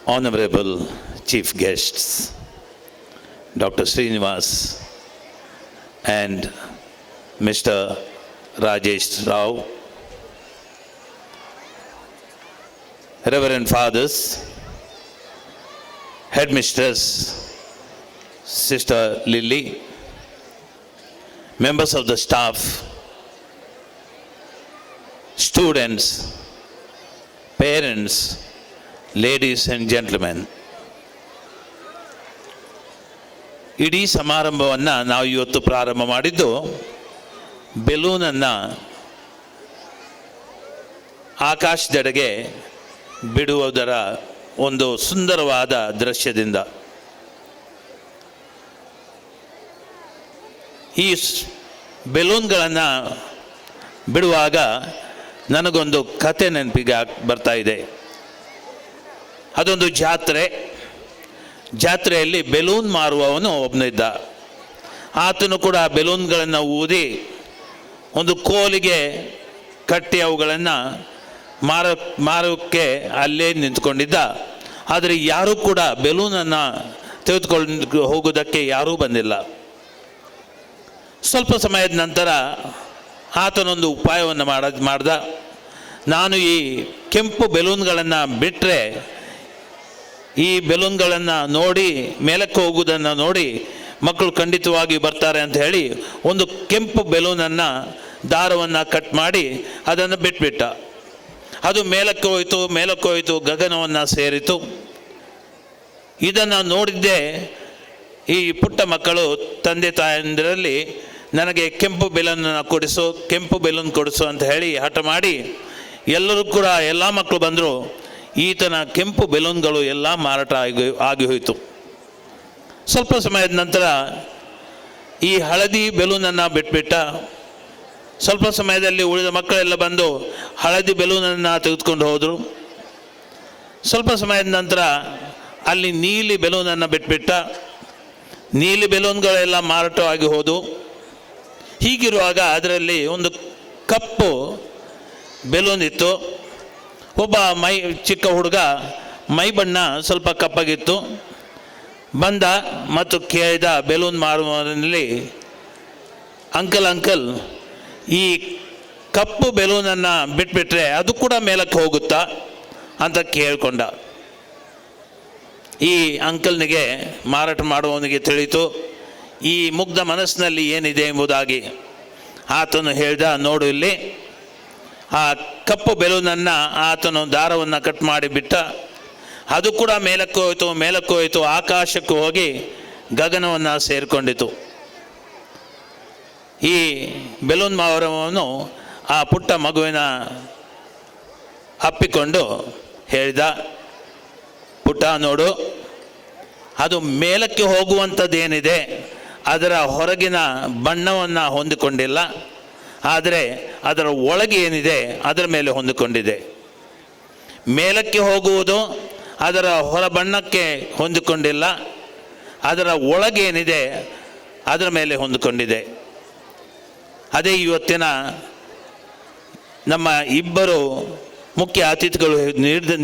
Honorable Chief Guests, Dr. Srinivas and Mr. Rajesh Rao, Reverend Fathers, Headmistress, Sister Lily, members of the staff, students, parents, ladies and gentlemen. ಇಡೀ ಸಮಾರಂಭವನ್ನು ನಾವು ಇವತ್ತು ಪ್ರಾರಂಭ ಮಾಡಿದ್ದು ಬೆಲೂನನ್ನು ಆಕಾಶದೆಡೆಗೆ ಬಿಡುವುದರ ಒಂದು ಸುಂದರವಾದ ದೃಶ್ಯದಿಂದ. ಈ ಬೆಲೂನ್ಗಳನ್ನು ಬಿಡುವಾಗ ನನಗೊಂದು ಕತೆ ನೆನಪಿಗೆ ಬರ್ತಾ ಇದೆ. ಅದೊಂದು ಜಾತ್ರೆಯಲ್ಲಿ ಬೆಲೂನ್ ಮಾರುವವನು ಒಬ್ಬನಿದ್ದ. ಆತನು ಕೂಡ ಬೆಲೂನ್ಗಳನ್ನು ಊದಿ ಒಂದು ಕೋಲಿಗೆ ಕಟ್ಟಿ ಅವುಗಳನ್ನು ಮಾರೋಕ್ಕೆ ಅಲ್ಲೇ ನಿಂತ್ಕೊಂಡಿದ್ದ. ಆದರೆ ಯಾರೂ ಕೂಡ ಬೆಲೂನನ್ನು ತೆಗೆದುಕೊಂಡು ಹೋಗೋದಕ್ಕೆ ಯಾರೂ ಬಂದಿಲ್ಲ. ಸ್ವಲ್ಪ ಸಮಯದ ನಂತರ ಆತನೊಂದು ಉಪಾಯವನ್ನು ಮಾಡ್ದ. ನಾನು ಈ ಕೆಂಪು ಬೆಲೂನ್ಗಳನ್ನು ಬಿಟ್ಟರೆ ಈ ಬೆಲೂನ್ಗಳನ್ನು ನೋಡಿ ಮೇಲಕ್ಕೆ ಹೋಗುವುದನ್ನು ನೋಡಿ ಮಕ್ಕಳು ಖಂಡಿತವಾಗಿ ಬರ್ತಾರೆ ಅಂತ ಹೇಳಿ ಒಂದು ಕೆಂಪು ಬೆಲೂನನ್ನು ದಾರವನ್ನು ಕಟ್ ಮಾಡಿ ಅದನ್ನು ಬಿಟ್ಬಿಟ್ಟ. ಅದು ಮೇಲಕ್ಕೆ ಹೋಯಿತು, ಗಗನವನ್ನು ಸೇರಿತು. ಇದನ್ನು ನೋಡಿದ್ದೇ ಈ ಪುಟ್ಟ ಮಕ್ಕಳು ತಂದೆ ತಾಯಂದಿರಲ್ಲಿ ನನಗೆ ಕೆಂಪು ಬೆಲೂನ್ ಕೊಡಿಸು ಅಂತ ಹೇಳಿ ಹಠ ಮಾಡಿ ಎಲ್ಲರೂ ಕೂಡ ಎಲ್ಲ ಮಕ್ಕಳು ಬಂದರು. ಈತನ ಕೆಂಪು ಬೆಲೂನ್ಗಳು ಎಲ್ಲ ಮಾರಾಟ ಆಗಿ ಹೋಯಿತು. ಸ್ವಲ್ಪ ಸಮಯದ ನಂತರ ಈ ಹಳದಿ ಬೆಲೂನನ್ನು ಬಿಟ್ಬಿಟ್ಟ. ಸ್ವಲ್ಪ ಸಮಯದಲ್ಲಿ ಉಳಿದ ಮಕ್ಕಳೆಲ್ಲ ಬಂದು ಹಳದಿ ಬೆಲೂನನ್ನು ತೆಗೆದುಕೊಂಡು ಹೋದರು. ಸ್ವಲ್ಪ ಸಮಯದ ನಂತರ ಅಲ್ಲಿ ನೀಲಿ ಬೆಲೂನನ್ನು ಬಿಟ್ಬಿಟ್ಟ. ನೀಲಿ ಬೆಲೂನ್ಗಳೆಲ್ಲ ಮಾರಾಟವಾಗಿ ಹೋದವು. ಹೀಗಿರುವಾಗ ಅದರಲ್ಲಿ ಒಂದು ಕಪ್ಪು ಬೆಲೂನ್ ಇತ್ತು. ಒಬ್ಬ ಚಿಕ್ಕ ಹುಡುಗ ಮೈ ಬಣ್ಣ ಸ್ವಲ್ಪ ಕಪ್ಪಾಗಿತ್ತು. ಬಂದ ಮತ್ತು ಕೇಳಿದ ಬೆಲೂನ್ ಮಾರುವವನಲ್ಲಿ, ಅಂಕಲ್ ಈ ಕಪ್ಪು ಬೆಲೂನನ್ನು ಬಿಟ್ಬಿಟ್ರೆ ಅದು ಕೂಡ ಮೇಲಕ್ಕೆ ಹೋಗುತ್ತಾ ಅಂತ ಕೇಳಿಕೊಂಡ. ಈ ಅಂಕಲ್ನಿಗೆ, ಮಾರಾಟ ಮಾಡುವವನಿಗೆ ತಿಳಿಯಿತು ಈ ಮುಗ್ಧ ಮನಸ್ಸಿನಲ್ಲಿ ಏನಿದೆ ಎಂಬುದಾಗಿ. ಆತನು ಹೇಳ್ದ, ನೋಡು ಇಲ್ಲಿ ಆ ಕಪ್ಪು ಬೆಲೂನನ್ನು ಆತನು ದಾರವನ್ನು ಕಟ್ ಮಾಡಿ ಬಿಟ್ಟ. ಅದು ಕೂಡ ಮೇಲಕ್ಕೆ ಹೋಯಿತು, ಆಕಾಶಕ್ಕೆ ಹೋಗಿ ಗಗನವನ್ನು ಸೇರಿಕೊಂಡಿತು. ಈ ಬೆಲೂನ್ ಮಾರುವವನು ಆ ಪುಟ್ಟ ಮಗುವಿನ ಅಪ್ಪಿಕೊಂಡು ಹೇಳಿದ, ಪುಟ್ಟ ನೋಡು, ಅದು ಮೇಲಕ್ಕೆ ಹೋಗುವಂಥದ್ದೇನಿದೆ ಅದರ ಹೊರಗಿನ ಬಣ್ಣವನ್ನು ಹೊಂದಿಕೊಂಡಿಲ್ಲ, ಆದರೆ ಅದರ ಒಳಗೆ ಏನಿದೆ ಅದರ ಮೇಲೆ ಹೊಂದಿಕೊಂಡಿದೆ. ಮೇಲಕ್ಕೆ ಹೋಗುವುದು ಅದರ ಹೊರ ಬಣ್ಣಕ್ಕೆ ಹೊಂದಿಕೊಂಡಿಲ್ಲ, ಅದರ ಒಳಗೇನಿದೆ ಅದರ ಮೇಲೆ ಹೊಂದಿಕೊಂಡಿದೆ. ಅದೇ ಇವತ್ತಿನ ನಮ್ಮ ಇಬ್ಬರು ಮುಖ್ಯ ಅತಿಥಿಗಳು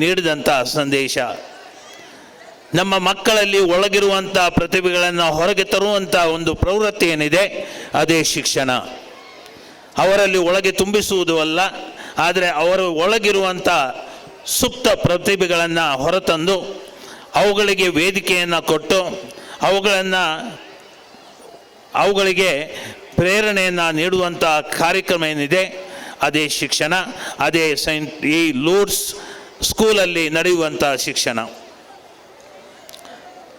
ನೀಡಿದಂಥ ಸಂದೇಶ. ನಮ್ಮ ಮಕ್ಕಳಲ್ಲಿ ಒಳಗಿರುವಂಥ ಪ್ರತಿಭೆಗಳನ್ನು ಹೊರಗೆ ತರುವಂಥ ಒಂದು ಪ್ರವೃತ್ತಿ ಏನಿದೆ ಅದೇ ಶಿಕ್ಷಣ. ಅವರಲ್ಲಿ ಒಳಗೆ ತುಂಬಿಸುವುದು ಅಲ್ಲ, ಆದರೆ ಅವರ ಒಳಗಿರುವಂಥ ಸುಪ್ತ ಪ್ರತಿಭೆಗಳನ್ನು ಹೊರತಂದು ಅವುಗಳಿಗೆ ವೇದಿಕೆಯನ್ನು ಕೊಟ್ಟು ಅವುಗಳಿಗೆ ಪ್ರೇರಣೆಯನ್ನು ನೀಡುವಂಥ ಕಾರ್ಯಕ್ರಮ ಏನಿದೆ ಅದೇ ಶಿಕ್ಷಣ, ಅದೇ ಈ ಲೂರ್ಡ್ಸ್ ಸ್ಕೂಲಲ್ಲಿ ನಡೆಯುವಂಥ ಶಿಕ್ಷಣ.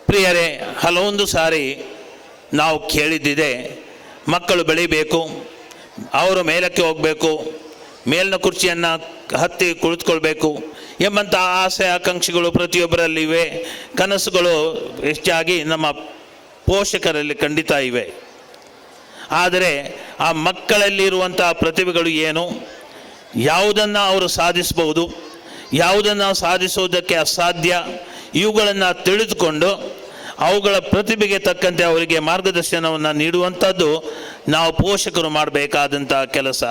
ಪ್ರಿಯರೇ, ಹಲವೊಂದು ಸಾರಿ ನಾವು ಕೇಳಿದ್ದಿದೆ, ಮಕ್ಕಳು ಬೆಳಿಬೇಕು, ಅವರು ಮೇಲಕ್ಕೆ ಹೋಗಬೇಕು, ಮೇಲಿನ ಕುರ್ಚಿಯನ್ನು ಹತ್ತಿ ಕುಳಿತುಕೊಳ್ಬೇಕು ಎಂಬಂಥ ಆಸೆ ಆಕಾಂಕ್ಷೆಗಳು ಪ್ರತಿಯೊಬ್ಬರಲ್ಲಿವೆ. ಕನಸುಗಳು ಹೆಚ್ಚಾಗಿ ನಮ್ಮ ಪೋಷಕರಲ್ಲಿ ಖಂಡಿತ ಇವೆ. ಆದರೆ ಆ ಮಕ್ಕಳಲ್ಲಿರುವಂಥ ಪ್ರತಿಭೆಗಳು ಏನು, ಯಾವುದನ್ನು ಅವರು ಸಾಧಿಸಬಹುದು, ಯಾವುದನ್ನು ಸಾಧಿಸುವುದಕ್ಕೆ ಅಸಾಧ್ಯ, ಇವುಗಳನ್ನು ತಿಳಿದುಕೊಂಡು ಅವುಗಳ ಪ್ರತಿಭೆಗೆ ತಕ್ಕಂತೆ ಅವರಿಗೆ ಮಾರ್ಗದರ್ಶನವನ್ನು ನೀಡುವಂಥದ್ದು ನಾವು ಪೋಷಕರು ಮಾಡಬೇಕಾದಂಥ ಕೆಲಸ.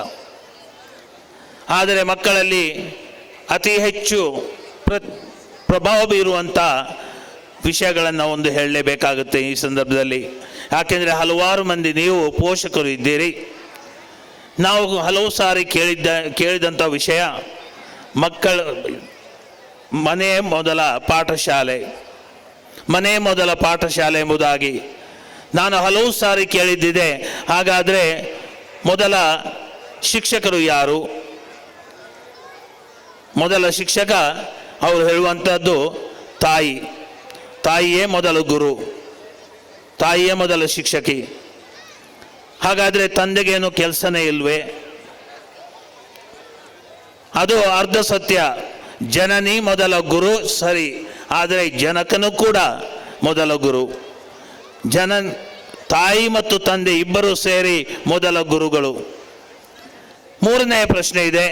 ಆದರೆ ಮಕ್ಕಳಲ್ಲಿ ಅತಿ ಹೆಚ್ಚು ಪ್ರಭಾವ ಬೀರುವಂಥ ವಿಷಯಗಳನ್ನು ಒಂದು ಹೇಳಲೇಬೇಕಾಗುತ್ತೆ ಈ ಸಂದರ್ಭದಲ್ಲಿ. ಯಾಕೆಂದರೆ ಹಲವಾರು ಮಂದಿ ನೀವು ಪೋಷಕರು ಇದ್ದೀರಿ. ನಾವು ಹಲವು ಸಾರಿ ಕೇಳಿದಂಥ ವಿಷಯ ಮಕ್ಕಳ ಮನೆ ಮೊದಲ ಪಾಠಶಾಲೆ, ಮನೆ ಮೊದಲ ಪಾಠಶಾಲೆ ಎಂಬುದಾಗಿ ನಾನು ಹಲವು ಸಾರಿ ಕೇಳಿದ್ದಿದೆ. ಹಾಗಾದರೆ ಮೊದಲ ಶಿಕ್ಷಕರು ಯಾರು? ಮೊದಲ ಶಿಕ್ಷಕ ಅವರು ಹೇಳುವಂಥದ್ದು ತಾಯಿ. ತಾಯಿಯೇ ಮೊದಲ ಗುರು, ತಾಯಿಯೇ ಮೊದಲ ಶಿಕ್ಷಕಿ. ಹಾಗಾದರೆ ತಂದೆಗೇನು ಕೆಲಸನೇ ಇಲ್ವೇ? ಅದು ಅರ್ಧ ಸತ್ಯ. ಜನನಿ ಮೊದಲ ಗುರು ಸರಿ, ಆದರೆ ಜನಕನು ಕೂಡ ಮೊದಲ ಗುರು. ತಾಯಿ ಮತ್ತು ತಂದೆ ಇಬ್ಬರು ಸೇರಿ ಮೊದಲ ಗುರುಗಳು. ಮೂರನೆಯ ಪ್ರಶ್ನೆ ಇದೆ,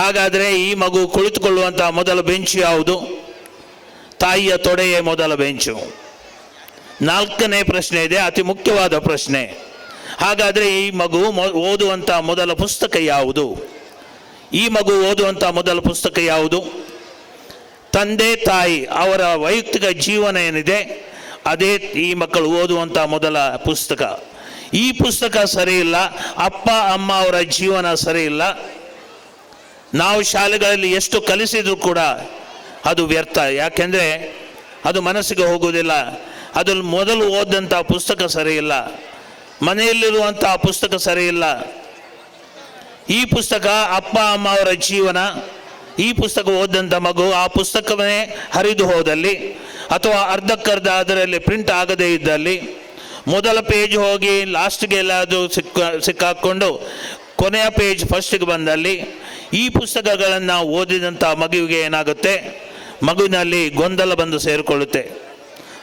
ಹಾಗಾದರೆ ಈ ಮಗು ಕುಳಿತುಕೊಳ್ಳುವಂತಹ ಮೊದಲ ಬೆಂಚು ಯಾವುದು? ತಾಯಿಯ ತೊಡೆಯೇ ಮೊದಲ ಬೆಂಚು. ನಾಲ್ಕನೇ ಪ್ರಶ್ನೆ ಇದೆ, ಅತಿ ಮುಖ್ಯವಾದ ಪ್ರಶ್ನೆ. ಹಾಗಾದರೆ ಈ ಮಗು ಓದುವಂಥ ಮೊದಲ ಪುಸ್ತಕ ಯಾವುದು? ಈ ಮಗು ಓದುವಂಥ ಮೊದಲ ಪುಸ್ತಕ ಯಾವುದು? ತಂದೆ ತಾಯಿ ಅವರ ವೈಯಕ್ತಿಕ ಜೀವನ ಏನಿದೆ ಅದೇ ಈ ಮಕ್ಕಳು ಓದುವಂಥ ಮೊದಲ ಪುಸ್ತಕ. ಈ ಪುಸ್ತಕ ಸರಿ ಇಲ್ಲ, ಅಪ್ಪ ಅಮ್ಮ ಅವರ ಜೀವನ ಸರಿ ಇಲ್ಲ, ನಾವು ಶಾಲೆಗಳಲ್ಲಿ ಎಷ್ಟು ಕಲಿಸಿದರೂ ಕೂಡ ಅದು ವ್ಯರ್ಥ. ಯಾಕೆಂದರೆ ಅದು ಮನಸ್ಸಿಗೆ ಹೋಗುವುದಿಲ್ಲ. ಅದ್ರಲ್ಲಿ ಮೊದಲು ಓದಂಥ ಪುಸ್ತಕ ಸರಿ ಇಲ್ಲ, ಮನೆಯಲ್ಲಿರುವಂಥ ಪುಸ್ತಕ ಸರಿ ಇಲ್ಲ. ಈ ಪುಸ್ತಕ ಅಪ್ಪ ಅಮ್ಮ ಅವರ ಜೀವನ, ಈ ಪುಸ್ತಕ ಓದಂಥ ಮಗು ಆ ಪುಸ್ತಕವನ್ನೇ ಹರಿದು ಹೋದಲ್ಲಿ ಅಥವಾ ಅರ್ಧಕ್ಕರ್ಧ ಅದರಲ್ಲಿ ಪ್ರಿಂಟ್ ಆಗದೇ ಇದ್ದಲ್ಲಿ, ಮೊದಲ ಪೇಜ್ ಹೋಗಿ ಲಾಸ್ಟ್ಗೆ ಎಲ್ಲಾದರೂ ಸಿಕ್ಕಾಕ್ಕೊಂಡು ಕೊನೆಯ ಪೇಜ್ ಫಸ್ಟಿಗೆ ಬಂದಲ್ಲಿ, ಈ ಪುಸ್ತಕಗಳನ್ನು ಓದಿದಂಥ ಮಗುವಿಗೆ ಏನಾಗುತ್ತೆ? ಮಗುವಿನಲ್ಲಿ ಗೊಂದಲ ಬಂದು ಸೇರಿಕೊಳ್ಳುತ್ತೆ.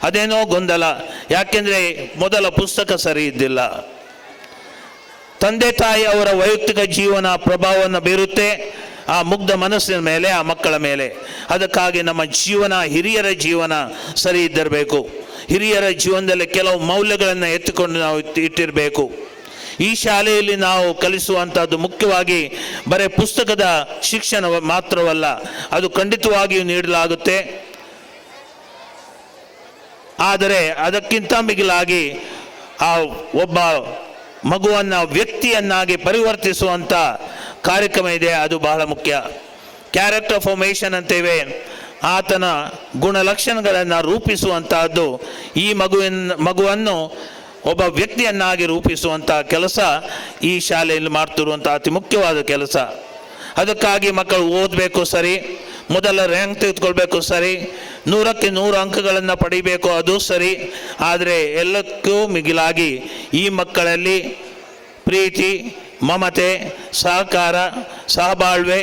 ಅದೇನೋ ಗೊಂದಲ, ಯಾಕೆಂದರೆ ಮೊದಲ ಪುಸ್ತಕ ಸರಿ ಇದ್ದಿಲ್ಲ. ತಂದೆ ತಾಯಿ ಅವರ ವೈಯಕ್ತಿಕ ಜೀವನ ಪ್ರಭಾವವನ್ನು ಬೀರುತ್ತೆ ಆ ಮುಗ್ಧ ಮನಸ್ಸಿನ ಮೇಲೆ, ಆ ಮಕ್ಕಳ ಮೇಲೆ. ಅದಕ್ಕಾಗಿ ನಮ್ಮ ಜೀವನ, ಹಿರಿಯರ ಜೀವನ ಸರಿ ಇದ್ದಿರಬೇಕು. ಹಿರಿಯರ ಜೀವನದಲ್ಲಿ ಕೆಲವು ಮೌಲ್ಯಗಳನ್ನು ಎತ್ತಿಕೊಂಡು ನಾವು ಇಟ್ಟಿರಬೇಕು. ಈ ಶಾಲೆಯಲ್ಲಿ ನಾವು ಕಲಿಸುವಂಥದ್ದು ಮುಖ್ಯವಾಗಿ ಬರೀ ಪುಸ್ತಕದ ಶಿಕ್ಷಣ ಮಾತ್ರವಲ್ಲ, ಅದು ಖಂಡಿತವಾಗಿಯೂ ನೀಡಲಾಗುತ್ತೆ. ಆದರೆ ಅದಕ್ಕಿಂತ ಮಿಗಿಲಾಗಿ ಆ ಒಬ್ಬ ಮಗುವನ್ನು ವ್ಯಕ್ತಿಯನ್ನಾಗಿ ಪರಿವರ್ತಿಸುವಂಥ ಕಾರ್ಯಕ್ರಮ ಇದೆ, ಅದು ಬಹಳ ಮುಖ್ಯ. ಕ್ಯಾರೆಕ್ಟರ್ ಫಾರ್ಮೇಷನ್ ಅಂತೇವೆ. ಆತನ ಗುಣಲಕ್ಷಣಗಳನ್ನು ರೂಪಿಸುವಂತಹದ್ದು ಈ ಮಗುವನ್ನು ಒಬ್ಬ ವ್ಯಕ್ತಿಯನ್ನಾಗಿ ರೂಪಿಸುವಂಥ ಕೆಲಸ ಈ ಶಾಲೆಯಲ್ಲಿ ಮಾಡ್ತಿರುವಂಥ ಅತಿ ಮುಖ್ಯವಾದ ಕೆಲಸ. ಅದಕ್ಕಾಗಿ ಮಕ್ಕಳು ಓದಬೇಕು ಸರಿ, ಮೊದಲ ರ್ಯಾಂಕ್ ತೆಗೆದುಕೊಳ್ಬೇಕು ಸರಿ, 100ಕ್ಕೆ 100 ಅಂಕಗಳನ್ನು ಪಡಿಬೇಕು ಅದು ಸರಿ. ಆದರೆ ಎಲ್ಲಕ್ಕೂ ಮಿಗಿಲಾಗಿ ಈ ಮಕ್ಕಳಲ್ಲಿ ಪ್ರೀತಿ, ಮಮತೆ, ಸಹಕಾರ, ಸಹಬಾಳ್ವೆ,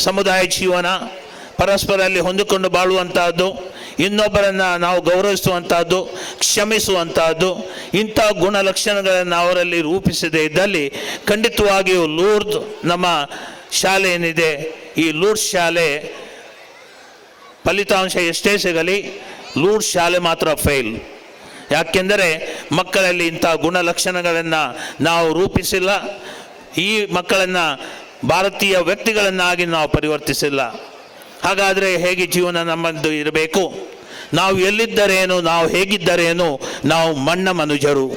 ಸಮುದಾಯ ಜೀವನ, ಪರಸ್ಪರಲ್ಲಿ ಹೊಂದಿಕೊಂಡು ಬಾಳುವಂತಹದ್ದು, ಇನ್ನೊಬ್ಬರನ್ನು ನಾವು ಗೌರವಿಸುವಂತಹದ್ದು, ಕ್ಷಮಿಸುವಂತಹದ್ದು, ಇಂಥ ಗುಣಲಕ್ಷಣಗಳನ್ನು ಅವರಲ್ಲಿ ರೂಪಿಸದೇ ಇದ್ದಲ್ಲಿ ಖಂಡಿತವಾಗಿಯೂ ಲೂರ್ದ್ ನಮ್ಮ ಶಾಲೆ ಏನಿದೆ, ಈ ಲೂರ್ಸ್ ಶಾಲೆ ಫಲಿತಾಂಶ ಎಷ್ಟೇ ಸಿಗಲಿ, ಲೂರ್ಸ್ ಶಾಲೆ ಮಾತ್ರ ಫೇಲ್. ಯಾಕೆಂದರೆ ಮಕ್ಕಳಲ್ಲಿ ಇಂಥ ಗುಣಲಕ್ಷಣಗಳನ್ನು ನಾವು ರೂಪಿಸಿಲ್ಲ, ಈ ಮಕ್ಕಳನ್ನು ಭಾರತೀಯ ವ್ಯಕ್ತಿಗಳನ್ನಾಗಿ ನಾವು ಪರಿವರ್ತಿಸಿಲ್ಲ. ಹಾಗಾದರೆ ಹೇಗೆ ಜೀವನ ನಮ್ಮದು ಇರಬೇಕು? ನಾವು ಎಲ್ಲಿದ್ದರೇನು, ನಾವು ಹೇಗಿದ್ದರೇನು, ನಾವು ಮಣ್ಣ ಮನುಜರು.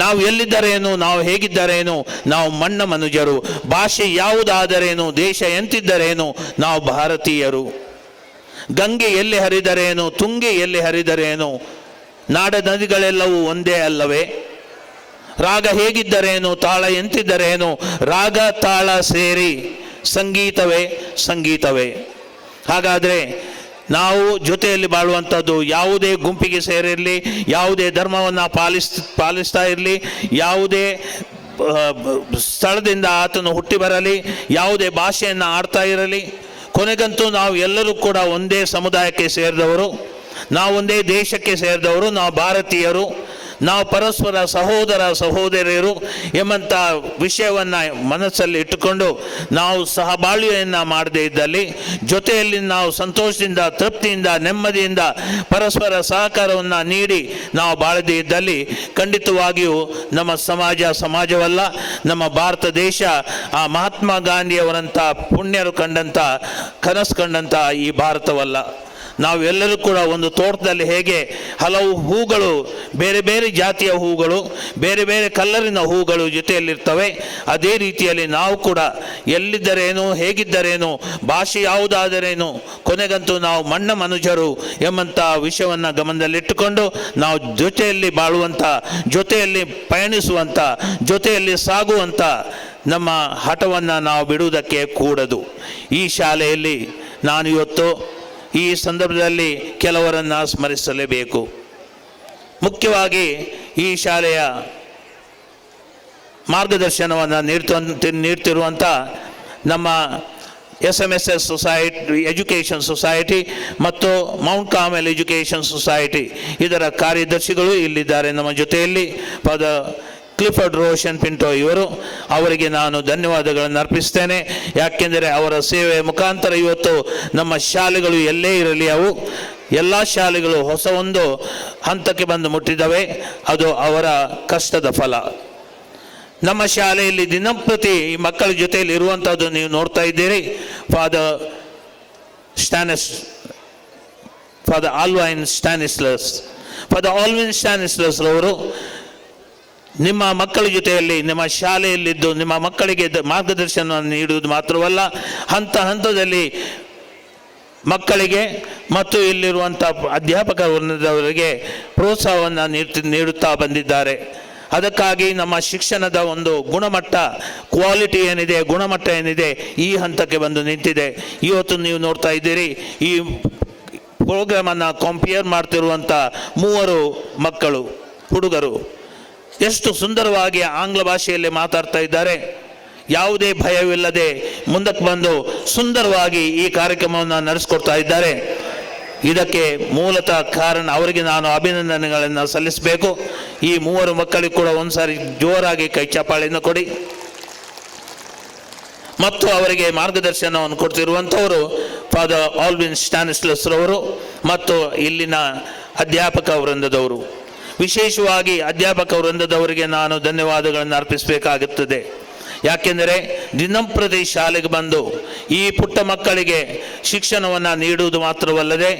ನಾವು ಎಲ್ಲಿದ್ದರೇನು, ನಾವು ಹೇಗಿದ್ದರೇನು, ನಾವು ಮಣ್ಣ ಮನುಜರು. ಭಾಷೆ ಯಾವುದಾದರೇನು, ದೇಶ ಎಂತಿದ್ದರೇನು, ನಾವು ಭಾರತೀಯರು. ಗಂಗೆ ಎಲ್ಲಿ ಹರಿದರೇನು, ತುಂಗೆ ಎಲ್ಲಿ ಹರಿದರೇನು, ನಾಡ ನದಿಗಳೆಲ್ಲವೂ ಒಂದೇ ಅಲ್ಲವೇ? ರಾಗ ಹೇಗಿದ್ದರೇನು, ತಾಳ ಎಂತಿದ್ದರೇನು, ರಾಗ ತಾಳ ಸೇರಿ ಸಂಗೀತವೇ ಸಂಗೀತವೇ. ಹಾಗಾದರೆ ನಾವು ಜೊತೆಯಲ್ಲಿ ಬಾಳುವಂಥದ್ದು, ಯಾವುದೇ ಗುಂಪಿಗೆ ಸೇರಿರಲಿ, ಯಾವುದೇ ಧರ್ಮವನ್ನು ಪಾಲಿಸ್ತಾ ಇರಲಿ, ಯಾವುದೇ ಸ್ಥಳದಿಂದ ಆತನು ಹುಟ್ಟಿ ಬರಲಿ, ಯಾವುದೇ ಭಾಷೆಯನ್ನು ಆಡ್ತಾ ಇರಲಿ, ಕೊನೆಗಂತೂ ನಾವು ಎಲ್ಲರೂ ಕೂಡ ಒಂದೇ ಸಮುದಾಯಕ್ಕೆ ಸೇರಿದವರು, ನಾವು ಒಂದೇ ದೇಶಕ್ಕೆ ಸೇರಿದವರು, ನಾವು ಭಾರತೀಯರು. ನಾವು ಪರಸ್ಪರ ಸಹೋದರ ಸಹೋದರಿಯರು ಎಂಬಂಥ ವಿಷಯವನ್ನು ಮನಸ್ಸಲ್ಲಿ ಇಟ್ಟುಕೊಂಡು ನಾವು ಸಹಬಾಳ್ವೆಯನ್ನು ಮಾಡದೇ ಇದ್ದಲ್ಲಿ, ಜೊತೆಯಲ್ಲಿ ನಾವು ಸಂತೋಷದಿಂದ, ತೃಪ್ತಿಯಿಂದ, ನೆಮ್ಮದಿಯಿಂದ ಪರಸ್ಪರ ಸಹಕಾರವನ್ನು ನೀಡಿ ನಾವು ಬಾಳದೇ ಇದ್ದಲ್ಲಿ ಖಂಡಿತವಾಗಿಯೂ ನಮ್ಮ ಸಮಾಜವಲ್ಲ, ನಮ್ಮ ಭಾರತ ದೇಶ ಆ ಮಹಾತ್ಮ ಗಾಂಧಿಯವರಂಥ ಪುಣ್ಯರು ಕಂಡಂಥ, ಕನಸು ಕಂಡಂಥ ಈ ಭಾರತವಲ್ಲ. ನಾವೆಲ್ಲರೂ ಕೂಡ ಒಂದು ತೋಟದಲ್ಲಿ ಹೇಗೆ ಹಲವು ಹೂಗಳು, ಬೇರೆ ಬೇರೆ ಜಾತಿಯ ಹೂಗಳು, ಬೇರೆ ಬೇರೆ ಕಲ್ಲರಿನ ಹೂಗಳು ಜೊತೆಯಲ್ಲಿರ್ತವೆ, ಅದೇ ರೀತಿಯಲ್ಲಿ ನಾವು ಕೂಡ ಎಲ್ಲಿದ್ದರೇನು, ಹೇಗಿದ್ದರೇನು, ಭಾಷೆ ಯಾವುದಾದರೇನು, ಕೊನೆಗಂತೂ ನಾವು ಮಣ್ಣ ಮನುಜರು ಎಂಬಂಥ ವಿಷಯವನ್ನು ಗಮನದಲ್ಲಿಟ್ಟುಕೊಂಡು ನಾವು ಜೊತೆಯಲ್ಲಿ ಬಾಳುವಂಥ, ಜೊತೆಯಲ್ಲಿ ಪಯಣಿಸುವಂಥ, ಜೊತೆಯಲ್ಲಿ ಸಾಗುವಂಥ ನಮ್ಮ ಹಠವನ್ನು ನಾವು ಬಿಡುವುದಕ್ಕೆ ಕೂಡದು. ಈ ಶಾಲೆಯಲ್ಲಿ ನಾನು ಇವತ್ತು ಈ ಸಂದರ್ಭದಲ್ಲಿ ಕೆಲವರನ್ನು ಸ್ಮರಿಸಲೇಬೇಕು. ಮುಖ್ಯವಾಗಿ ಈ ಶಾಲೆಯ ಮಾರ್ಗದರ್ಶನವನ್ನು ನೀಡ್ತಿರುವಂಥ ನಮ್ಮ SMS ಸೊಸೈಟಿ, ಎಜುಕೇಷನ್ ಸೊಸೈಟಿ ಮತ್ತು ಮೌಂಟ್ ಕಾರ್ಮೆಲ್ ಎಜುಕೇಷನ್ ಸೊಸೈಟಿ ಇದರ ಕಾರ್ಯದರ್ಶಿಗಳು ಇಲ್ಲಿದ್ದಾರೆ ನಮ್ಮ ಜೊತೆಯಲ್ಲಿ. ಕ್ಲಿಫರ್ಡ್ ರೋಷನ್ ಪಿಂಟೋ ಇವರು, ಅವರಿಗೆ ನಾನು ಧನ್ಯವಾದಗಳನ್ನು ಅರ್ಪಿಸ್ತೇನೆ. ಯಾಕೆಂದರೆ ಅವರ ಸೇವೆಯ ಮುಖಾಂತರ ಇವತ್ತು ನಮ್ಮ ಶಾಲೆಗಳು ಎಲ್ಲೇ ಇರಲಿ, ಅವು ಎಲ್ಲ ಶಾಲೆಗಳು ಹೊಸ ಒಂದು ಹಂತಕ್ಕೆ ಬಂದು ಮುಟ್ಟಿದ್ದಾವೆ. ಅದು ಅವರ ಕಷ್ಟದ ಫಲ. ನಮ್ಮ ಶಾಲೆಯಲ್ಲಿ ದಿನಂಪ್ರತಿ ಈ ಮಕ್ಕಳ ಜೊತೆಯಲ್ಲಿ ಇರುವಂಥದ್ದು ನೀವು ನೋಡ್ತಾ ಇದ್ದೀರಿ. ಫಾದರ್ ಆಲ್ವೈನ್ ಸ್ಟಾನಿಸ್ಲಸ್ ರವರು ನಿಮ್ಮ ಮಕ್ಕಳ ಜೊತೆಯಲ್ಲಿ, ನಿಮ್ಮ ಶಾಲೆಯಲ್ಲಿದ್ದು ನಿಮ್ಮ ಮಕ್ಕಳಿಗೆ ಮಾರ್ಗದರ್ಶನವನ್ನು ನೀಡುವುದು ಮಾತ್ರವಲ್ಲ, ಹಂತ ಹಂತದಲ್ಲಿ ಮಕ್ಕಳಿಗೆ ಮತ್ತು ಇಲ್ಲಿರುವಂಥ ಅಧ್ಯಾಪಕ ವರ್ಗದವರಿಗೆ ಪ್ರೋತ್ಸಾಹವನ್ನು ನೀಡುತ್ತಾ ಬಂದಿದ್ದಾರೆ. ಅದಕ್ಕಾಗಿ ನಮ್ಮ ಶಿಕ್ಷಣದ ಒಂದು ಗುಣಮಟ್ಟ, ಕ್ವಾಲಿಟಿ ಏನಿದೆ, ಗುಣಮಟ್ಟ ಏನಿದೆ, ಈ ಹಂತಕ್ಕೆ ಬಂದು ನಿಂತಿದೆ. ಇವತ್ತು ನೀವು ನೋಡ್ತಾ ಇದ್ದೀರಿ, ಈ ಪ್ರೋಗ್ರಾಮನ್ನು ಕಂಪೇರ್ ಮಾಡ್ತಿರುವಂಥ 3 ಮಕ್ಕಳು, ಹುಡುಗರು ಎಷ್ಟು ಸುಂದರವಾಗಿ ಆಂಗ್ಲ ಭಾಷೆಯಲ್ಲಿ ಮಾತಾಡ್ತಾ ಇದ್ದಾರೆ. ಯಾವುದೇ ಭಯವಿಲ್ಲದೆ ಮುಂದಕ್ಕೆ ಬಂದು ಸುಂದರವಾಗಿ ಈ ಕಾರ್ಯಕ್ರಮವನ್ನು ನಡೆಸ್ಕೊಡ್ತಾ ಇದ್ದಾರೆ. ಇದಕ್ಕೆ ಮೂಲತಃ ಕಾರಣ ಅವರಿಗೆ ನಾನು ಅಭಿನಂದನೆಗಳನ್ನು ಸಲ್ಲಿಸಬೇಕು. ಈ 3 ಮಕ್ಕಳಿಗೆ ಕೂಡ ಒಂದು ಸಾರಿ ಜೋರಾಗಿ ಕೈ ಚಪ್ಪಾಳೆಯನ್ನು ಕೊಡಿ. ಮತ್ತು ಅವರಿಗೆ ಮಾರ್ಗದರ್ಶನವನ್ನು ಕೊಡ್ತಿರುವಂಥವರು ಫಾದರ್ ಆಲ್ವಿನ್ ಸ್ಟಾನಿಸ್ಲಸ್ ರವರು ಮತ್ತು ಇಲ್ಲಿನ ಅಧ್ಯಾಪಕ ವೃಂದದವರು. ವಿಶೇಷವಾಗಿ ಅಧ್ಯಾಪಕ ವೃಂದದವರಿಗೆ ನಾನು ಧನ್ಯವಾದಗಳನ್ನು ಅರ್ಪಿಸಬೇಕಾಗುತ್ತದೆ. ಯಾಕೆಂದರೆ ದಿನಂಪ್ರತಿ ಶಾಲೆಗೆ ಬಂದು ಈ ಪುಟ್ಟ ಮಕ್ಕಳಿಗೆ ಶಿಕ್ಷಣವನ್ನು ನೀಡುವುದು ಮಾತ್ರವಲ್ಲದೆ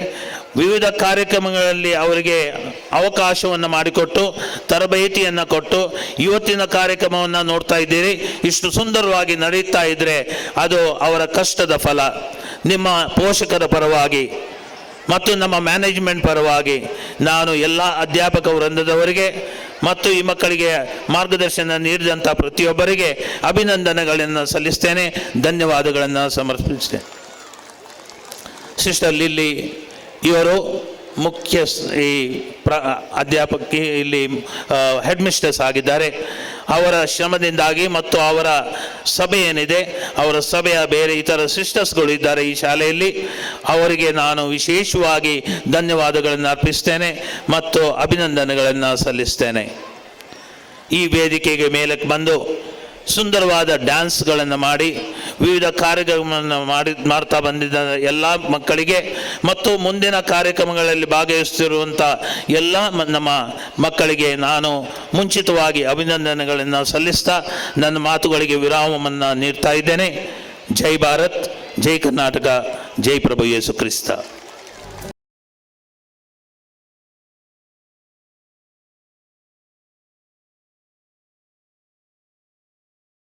ವಿವಿಧ ಕಾರ್ಯಕ್ರಮಗಳಲ್ಲಿ ಅವರಿಗೆ ಅವಕಾಶವನ್ನು ಮಾಡಿಕೊಟ್ಟು, ತರಬೇತಿಯನ್ನು ಕೊಟ್ಟು, ಇವತ್ತಿನ ಕಾರ್ಯಕ್ರಮವನ್ನು ನೋಡ್ತಾ ಇದ್ದೀರಿ, ಇಷ್ಟು ಸುಂದರವಾಗಿ ನಡೆಯುತ್ತಾ ಇದ್ದರೆ ಅದು ಅವರ ಕಷ್ಟದ ಫಲ. ನಿಮ್ಮ ಪೋಷಕರ ಪರವಾಗಿ ಮತ್ತು ನಮ್ಮ ಮ್ಯಾನೇಜ್ಮೆಂಟ್ ಪರವಾಗಿ ನಾನು ಎಲ್ಲ ಅಧ್ಯಾಪಕ ವೃಂದದವರಿಗೆ ಮತ್ತು ಈ ಮಕ್ಕಳಿಗೆ ಮಾರ್ಗದರ್ಶನ ನೀಡಿದಂಥ ಪ್ರತಿಯೊಬ್ಬರಿಗೆ ಅಭಿನಂದನೆಗಳನ್ನು ಸಲ್ಲಿಸ್ತೇನೆ, ಧನ್ಯವಾದಗಳನ್ನು ಸಮರ್ಪಿಸ್ತೇನೆ. ಸಿಸ್ಟರ್ ಲಿಲ್ಲಿ ಇವರು ಮುಖ್ಯ ಅಧ್ಯಾಪಕಿ, ಇಲ್ಲಿ ಹೆಡ್ ಮಿಸ್ಟ್ರೆಸ್ ಆಗಿದ್ದಾರೆ. ಅವರ ಶ್ರಮದಿಂದಾಗಿ ಮತ್ತು ಅವರ ಸಭೆ ಏನಿದೆ, ಅವರ ಸಭೆಯ ಬೇರೆ ಇತರ ಸಿಸ್ಟರ್ಸ್ಗಳು ಇದ್ದಾರೆ ಈ ಶಾಲೆಯಲ್ಲಿ, ಅವರಿಗೆ ನಾನು ವಿಶೇಷವಾಗಿ ಧನ್ಯವಾದಗಳನ್ನು ಅರ್ಪಿಸ್ತೇನೆ ಮತ್ತು ಅಭಿನಂದನೆಗಳನ್ನು ಸಲ್ಲಿಸ್ತೇನೆ. ಈ ವೇದಿಕೆಗೆ ಮೇಲಕ್ಕೆ ಬಂದು ಸುಂದರವಾದ ಡ್ಯಾನ್ಸ್ಗಳನ್ನು ಮಾಡಿ ವಿವಿಧ ಕಾರ್ಯಕ್ರಮವನ್ನು ಮಾಡ್ತಾ ಬಂದಿದ್ದ ಎಲ್ಲ ಮಕ್ಕಳಿಗೆ ಮತ್ತು ಮುಂದಿನ ಕಾರ್ಯಕ್ರಮಗಳಲ್ಲಿ ಭಾಗವಹಿಸುತ್ತಿರುವಂಥ ಎಲ್ಲ ನಮ್ಮ ಮಕ್ಕಳಿಗೆ ನಾನು ಮುಂಚಿತವಾಗಿ ಅಭಿನಂದನೆಗಳನ್ನು ಸಲ್ಲಿಸ್ತಾ ನನ್ನ ಮಾತುಗಳಿಗೆ ವಿರಾಮವನ್ನು ನೀಡ್ತಾ ಇದ್ದೇನೆ. ಜೈ ಭಾರತ್, ಜೈ ಕರ್ನಾಟಕ, ಜೈ ಪ್ರಭು ಯೇಸು ಕ್ರಿಸ್ತ.